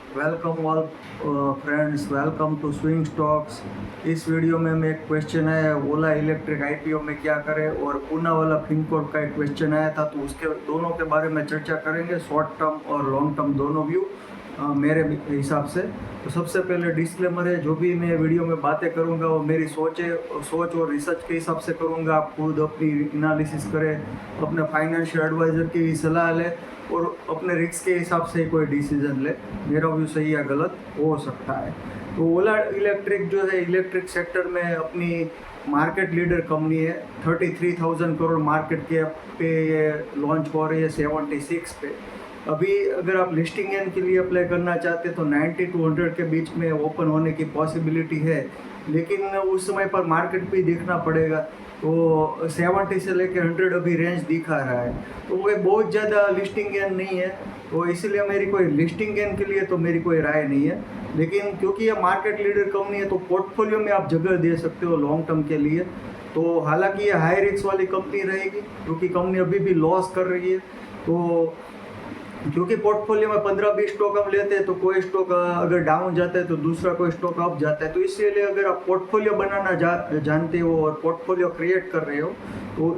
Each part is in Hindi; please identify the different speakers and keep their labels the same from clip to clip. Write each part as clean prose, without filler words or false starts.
Speaker 1: Welcome all friends, welcome to swing stocks. इस वीडियो में एक क्वेश्चन है, ओला इलेक्ट्रिक आईपीओ में क्या करें, और पूना वाला फिनकॉर्प का एक क्वेश्चन आया था, तो उसके दोनों के बारे में चर्चा करेंगे, शॉर्ट टर्म और लॉन्ग टर्म दोनों व्यू मेरे हिसाब से। तो सबसे पहले डिस्क्लेमर है, जो भी मैं वीडियो में बातें करूंगा वो मेरी सोच और रिसर्च के हिसाब से करूंगा। आप खुद अपनी एनालिसिस करें, अपने फाइनेंशियल एडवाइज़र की सलाह लें और अपने रिस्क के हिसाब से कोई डिसीजन ले। मेरा व्यू सही या गलत हो सकता है। तो ओला इलेक्ट्रिक जो है, इलेक्ट्रिक सेक्टर में अपनी मार्केट लीडर कंपनी है। 33,000 करोड़ मार्केट कैप पे ये लॉन्च हो रही है 76 पे। अभी अगर आप लिस्टिंग एन के लिए अप्लाई करना चाहते हैं तो 90 to 100 के बीच में ओपन होने की पॉसिबिलिटी है, लेकिन उस समय पर मार्केट भी देखना पड़ेगा। तो 70 से लेकर 100 अभी रेंज दिखा रहा है, तो वो बहुत ज़्यादा लिस्टिंग गेन नहीं है। तो इसलिए मेरी कोई लिस्टिंग गेन के लिए तो मेरी कोई राय नहीं है, लेकिन क्योंकि ये मार्केट लीडर कंपनी है तो पोर्टफोलियो में आप जगह दे सकते हो लॉन्ग टर्म के लिए। तो हालांकि ये हाई रिस्क वाली कंपनी रहेगी, क्योंकि कंपनी अभी भी लॉस कर रही है। तो क्योंकि पोर्टफोलियो में 15-20 स्टॉक हम लेते हैं, तो कोई स्टॉक अगर डाउन जाता है तो दूसरा कोई स्टॉक अप जाता है। तो इसलिए अगर आप पोर्टफोलियो बनाना जानते हो और पोर्टफोलियो क्रिएट कर रहे हो, तो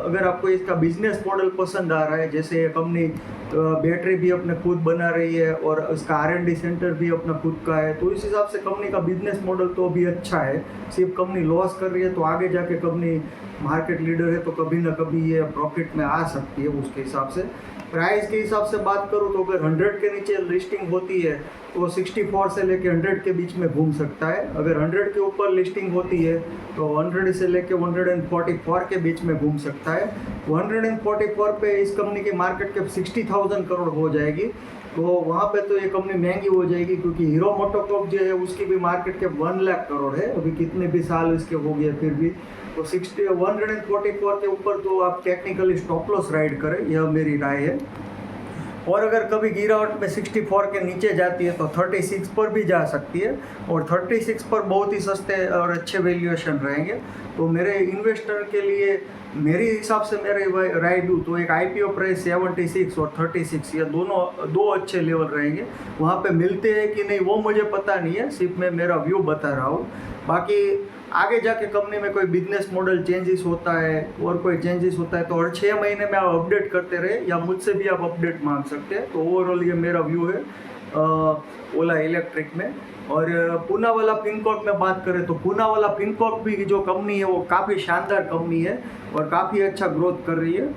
Speaker 1: अगर आपको इसका बिजनेस मॉडल पसंद आ रहा है, जैसे कंपनी बैटरी भी अपने खुद बना रही है और उसका R&D सेंटर भी अपना खुद का है, तो इस हिसाब से कंपनी का बिजनेस मॉडल तो अभी अच्छा है। सिर्फ कंपनी लॉस कर रही है, तो आगे जाके कंपनी मार्केट लीडर है तो कभी ना कभी ये प्रॉफिट में आ सकती है। उसके हिसाब से प्राइस के हिसाब से बात करूँ तो अगर 100 के नीचे लिस्टिंग होती है तो 64 से लेके 100 के बीच में घूम सकता है। अगर 100 के ऊपर लिस्टिंग होती है तो 100 से लेके 144 के बीच में घूम सकता है। 144 पे इस कंपनी की मार्केट कैप 60,000 करोड़ हो जाएगी, तो वहाँ पे तो ये कंपनी महंगी हो जाएगी, क्योंकि हीरो मोटोकॉर्प जो है उसकी भी मार्केट कैप 1 लाख करोड़ है। अभी कितने भी साल इसके हो गए फिर भी, तो 144 के ऊपर तो आप टेक्निकली स्टॉप लॉस राइड करें, यह मेरी राय है। और अगर कभी गिरावट में 64 के नीचे जाती है तो 36 पर भी जा सकती है, और 36 पर बहुत ही सस्ते और अच्छे वैल्यूएशन रहेंगे। तो मेरे इन्वेस्टर के लिए मेरे हिसाब से मेरे राय दूँ तो एक आईपीओ प्राइस 76 और 36, ये दोनों दो अच्छे लेवल रहेंगे। वहाँ पे मिलते हैं कि नहीं वो मुझे पता नहीं है, सिर्फ मैं मेरा व्यू बता रहा हूँ। बाकी आगे जाके कंपनी में कोई बिजनेस मॉडल चेंजेस होता है और कोई चेंजेस होता है तो हर 6 महीने में आप अपडेट करते रहे, या मुझसे भी आप अपडेट मांग सकते हैं। तो ओवरऑल ये मेरा व्यू है ओला इलेक्ट्रिक में। और पूना वाला फिनकॉर्प में बात करें तो पूना वाला फिनकॉर्प भी जो कंपनी है वो काफ़ी शानदार कंपनी है और काफ़ी अच्छा ग्रोथ कर रही है।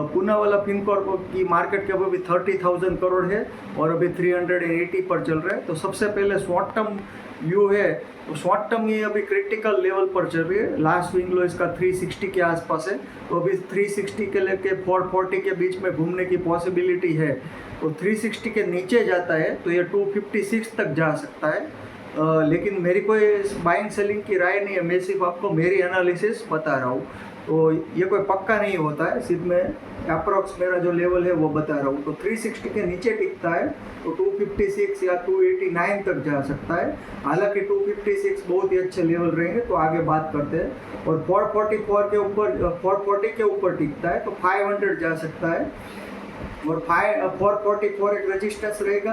Speaker 1: पूना वाला फिनकॉर्प की मार्केट कैप अभी 30,000 करोड़ है और अभी 380 पर चल रहा है। तो सबसे पहले शॉर्ट टर्म व्यू है, तो शॉर्ट टर्म ये अभी क्रिटिकल लेवल पर चल रही है। लास्ट स्विंग लो इसका 360 के आसपास है, तो अभी 360 के लेके 440 के बीच में घूमने की पॉसिबिलिटी है। तो 360 के नीचे जाता है तो ये 256 तक जा सकता है। लेकिन मेरी कोई बाइंग सेलिंग की राय नहीं है, मैं सिर्फ आपको मेरी एनालिसिस बता रहा हूँ। तो ये कोई पक्का नहीं होता है, सिर्फ मैं अप्रॉक्स मेरा जो लेवल है वो बता रहा हूँ। तो 360 के नीचे टिकता है तो 256 या 289 तक जा सकता है। हालांकि 256 बहुत ही अच्छे लेवल रहेंगे, तो आगे बात करते हैं। और 444 के ऊपर 440 के ऊपर टिकता है तो 500 जा सकता है, और 444 एक रेजिस्टेंस रहेगा,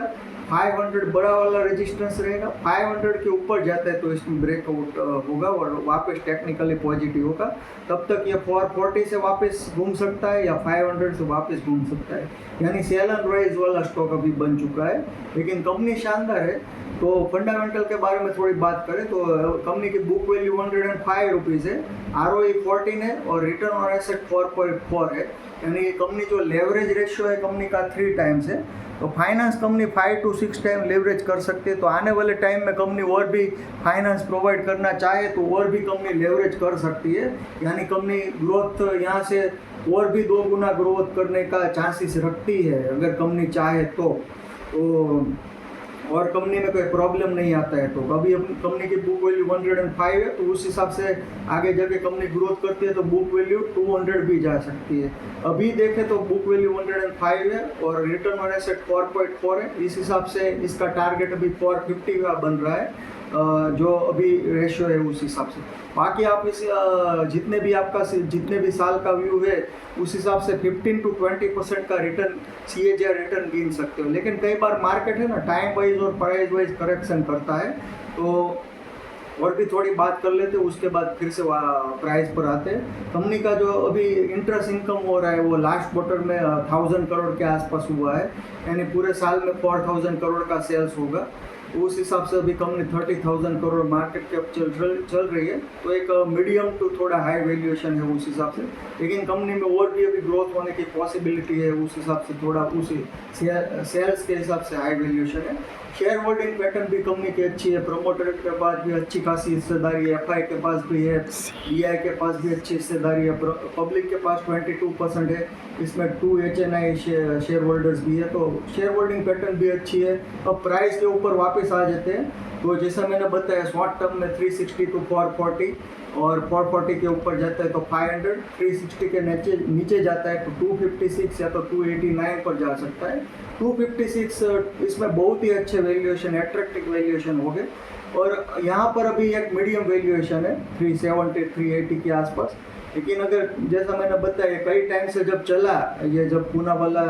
Speaker 1: 500 बड़ा वाला रेजिस्टेंस रहेगा। 500 के ऊपर जाता है तो इसमें ब्रेकआउट होगा और वापस टेक्निकली पॉजिटिव होगा। तब तक ये 440 से वापस घूम सकता है या 500 से वापस घूम सकता है, यानी सेल एंड राइज वाला स्टॉक अभी बन चुका है। लेकिन कंपनी शानदार है। तो फंडामेंटल के बारे में थोड़ी बात करें तो कंपनी की बुक वैल्यू 105 रुपीज़ है, ROE 14 है और रिटर्न ऑन एसेट 4.4 है, यानी कंपनी जो लेवरेज रेशियो है कंपनी का 3 टाइम्स है। तो finance company 5 to 6 time leverage कर सकती है। तो आने वाले टाइम में कंपनी और भी फाइनेंस प्रोवाइड करना चाहे तो और भी कंपनी लेवरेज कर सकती है, यानी कंपनी ग्रोथ यहाँ से और भी 2 गुना ग्रोथ करने का चांसेस रखती है अगर कंपनी चाहे तो और कंपनी में कोई प्रॉब्लम नहीं आता है। तो कभी कंपनी की बुक वैल्यू 105 है, तो उस हिसाब से आगे जाके कंपनी ग्रोथ करती है तो बुक वैल्यू 200 भी जा सकती है। अभी देखें तो बुक वैल्यू 105 है और रिटर्न ऑन एसेट 4.4 है। इस हिसाब से इसका टारगेट अभी 450 का बन रहा है, जो अभी रेशियो है उस हिसाब से। बाकी आप इस जितने भी साल का व्यू है उस हिसाब से 15 to 20% का रिटर्न CAGR रिटर्न गिन सकते हो। लेकिन कई बार मार्केट है ना टाइम वाइज और प्राइस वाइज करेक्शन करता है, तो और भी थोड़ी बात कर लेते हैं, उसके बाद फिर से प्राइस पर आते हैं। कंपनी का जो अभी इंटरेस्ट इनकम हो रहा है वो लास्ट क्वार्टर में 1000 करोड़ के आसपास हुआ है, यानी पूरे साल में 4000 करोड़ का सेल्स होगा। उस हिसाब से अभी कंपनी 30,000 करोड़ मार्केट कैप चल रही है, तो एक मीडियम टू थोड़ा हाई वैल्यूएशन है उस हिसाब से। लेकिन कंपनी में और भी अभी ग्रोथ होने की पॉसिबिलिटी है, उस हिसाब से थोड़ा उसी सेल्स के हिसाब से हाई वैल्यूएशन है। शेयर होल्डिंग पैटर्न भी कंपनी की अच्छी है, प्रमोटर के पास भी अच्छी खासी हिस्सेदारी है, FI के पास भी है, BI के पास भी अच्छी हिस्सेदारी है, पब्लिक के पास 22% है, इसमें 2 HNI शेयर होल्डर्स भी है, तो शेयर होल्डिंग पैटर्न भी अच्छी है। अब प्राइस के ऊपर वापस आ जाते हैं, तो जैसा मैंने बताया शॉर्ट टर्म में 360 to 440 और 440 के ऊपर जाता है तो 500, 360 के नीचे जाता है तो 256 या तो 289 पर जा सकता है। 256 इसमें बहुत ही अच्छे वैल्यूएशन, एट्रैक्टिव वैल्यूएशन हो गए, और यहाँ पर अभी एक मीडियम वैल्यूएशन है 370 380 के आसपास। लेकिन अगर जैसा मैंने बताया कई टाइम से जब चला ये, जब पूना वाला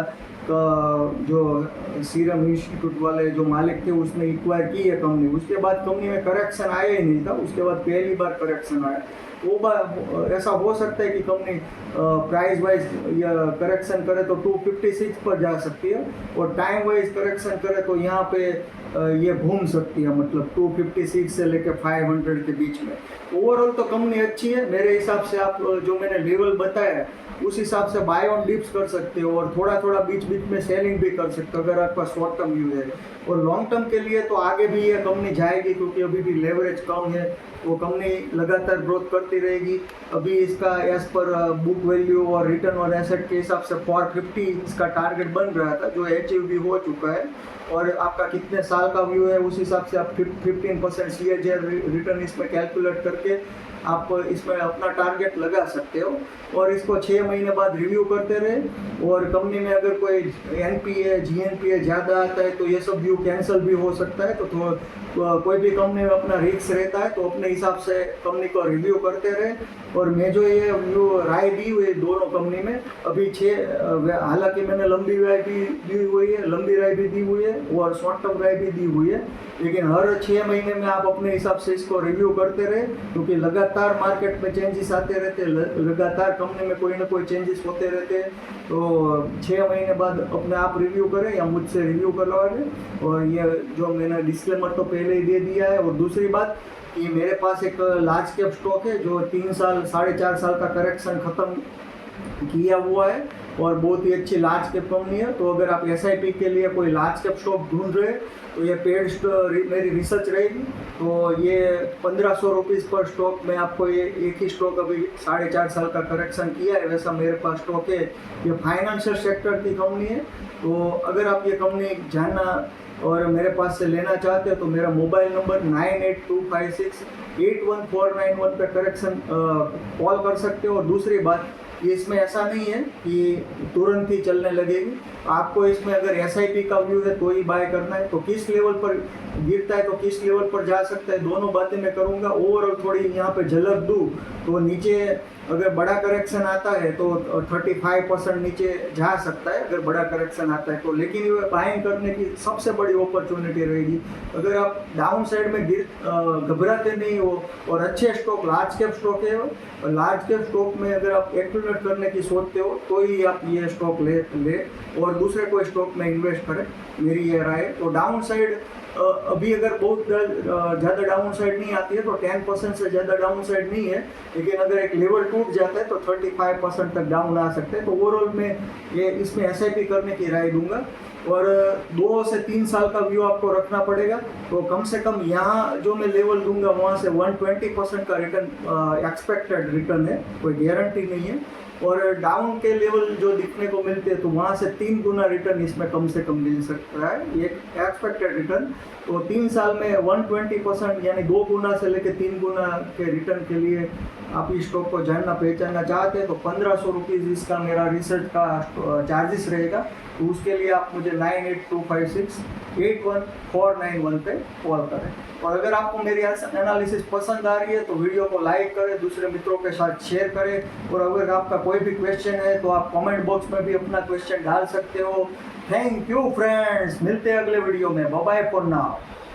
Speaker 1: का जो सीरम इंस्टीट्यूट वाले जो मालिक थे उसने एक्वायर की है कंपनी, उसके बाद कंपनी में करेक्शन आया ही नहीं था, उसके बाद पहली बार करेक्शन आया। वो बार ऐसा हो सकता है कि कंपनी प्राइस वाइज या करेक्शन करे तो 256 पर जा सकती है, और टाइम वाइज करेक्शन करे तो यहाँ पे ये घूम सकती है, मतलब 256 से लेकर 500 के बीच में। ओवरऑल तो कंपनी अच्छी है मेरे हिसाब से। आप जो मैंने लेवल बताया उस हिसाब से बाय ऑन डिप्स कर सकते हो, और थोड़ा थोड़ा बीच बीच में सेलिंग भी कर सकते हो अगर आपका शॉर्ट टर्म व्यू है। और लॉन्ग टर्म के लिए तो आगे भी ये कंपनी जाएगी, क्योंकि अभी भी लेवरेज कम है, वो कंपनी लगातार ग्रोथ करती रहेगी। अभी इसका एज पर बुक वैल्यू और रिटर्न ऑन एसेट के हिसाब से 450 इसका टारगेट बन रहा था, जो अचीव भी हो चुका है। और आपका कितने साल का व्यू है उस हिसाब से आप 15% CAGR रिटर्न इसमें कैलकुलेट करके आप इसमें अपना टारगेट लगा सकते हो, और इसको 6 महीने बाद रिव्यू करते रहे। और कंपनी में अगर कोई NPA GNPA ज़्यादा आता है तो ये सब व्यू कैंसिल भी हो सकता है, तो कोई भी कंपनी में अपना रिस्क रहता है, तो अपने हिसाब से कंपनी को रिव्यू करते रहे। और मैं जो ये व्यू राय दी हुई दोनों कंपनी में अभी 6, हालांकि मैंने लंबी राय भी दी हुई है, लंबी राय भी दी हुई है और शॉर्ट टर्म राय भी दी हुई है, लेकिन हर 6 महीने में आप अपने हिसाब से इसको रिव्यू करते रहे, क्योंकि लगातार मार्केट में चेंजेस आते रहते, लगातार कंपनी में कोई ना कोई चेंजेस होते रहते हैं। तो 6 महीने बाद अपने आप रिव्यू करें या मुझसे रिव्यू करवा लें। और ये जो मैंने डिस्क्लेमर तो पहले ही दे दिया है। और दूसरी बात कि मेरे पास एक लार्ज कैप स्टॉक है जो 3 साल 4.5 साल का करेक्शन ख़त्म किया हुआ है, और बहुत ही अच्छी लार्ज कैप कंपनी है। तो अगर आप SIP के लिए कोई लार्ज कैप स्टॉक ढूंढ रहे हैं तो ये पेड मेरी रिसर्च रहेगी। तो ये 1500 रुपीज़ पर स्टॉक में आपको ये एक ही स्टॉक अभी 4.5 साल का करेक्शन किया है, वैसा मेरे पास स्टॉक है। ये फाइनेंशियल सेक्टर की कंपनी है। तो अगर आप ये कंपनी जानना और मेरे पास से लेना चाहते हो तो मेरा मोबाइल नंबर 9825681491 पे करेक्शन कॉल कर सकते हो। और दूसरी बात, ये इसमें ऐसा नहीं है कि तुरंत ही चलने लगेगी, आपको इसमें अगर SIP का व्यू है तो ही बाय करना है, तो किस लेवल पर गिरता है तो किस लेवल पर जा सकता है, दोनों बातें मैं करूंगा। ओवरऑल थोड़ी यहाँ पे झलक दूँ तो नीचे अगर बड़ा करेक्शन आता है तो 35% नीचे जा सकता है अगर बड़ा करेक्शन आता है तो, लेकिन ये बाइंग करने की सबसे बड़ी अपॉर्चुनिटी रहेगी। अगर आप डाउन साइड में घबराते नहीं हो और अच्छे स्टॉक लार्ज कैप स्टॉक है, और लार्ज कैप स्टॉक में अगर आप एक्यूमुलेट करने की सोचते हो तो ही आप ये स्टॉक ले और दूसरे कोई स्टॉक में इन्वेस्ट करें, मेरी ये राय है। तो डाउन साइड अभी अगर बहुत ज़्यादा डाउन साइड नहीं आती है तो 10% से ज़्यादा डाउन साइड नहीं है, लेकिन अगर एक लेवल टूट जाता है तो 35% तक डाउन आ सकते हैं। तो ओवरऑल मैं ये इसमें SIP करने की राय दूंगा। और 2 से 3 साल का व्यू आपको रखना पड़ेगा। तो कम से कम यहाँ जो मैं लेवल दूंगा वहाँ से 120% का रिटर्न एक्सपेक्टेड रिटर्न है, कोई गारंटी नहीं है। और डाउन के लेवल जो दिखने को मिलते हैं तो वहाँ से 3 गुना रिटर्न इसमें कम से कम मिल सकता है, ये एक्सपेक्टेड रिटर्न। तो 3 साल में 120% यानी 2 गुना से लेकर 3 गुना के रिटर्न के लिए आप इस स्टॉक को जानना पहचानना चाहते हैं तो 1500 रुपीज़ इसका मेरा रिसर्च का चार्जेस रहेगा। तो उसके लिए आप मुझे 9825681491 पे कॉल करें। और अगर आपको मेरी एनालिसिस पसंद आ रही है तो वीडियो को लाइक करें, दूसरे मित्रों के साथ शेयर करें। और अगर आपका कोई भी क्वेश्चन है तो आप कमेंट बॉक्स में भी अपना क्वेश्चन डाल सकते हो। थैंक यू फ्रेंड्स, मिलते हैं अगले वीडियो में। Bye bye for now.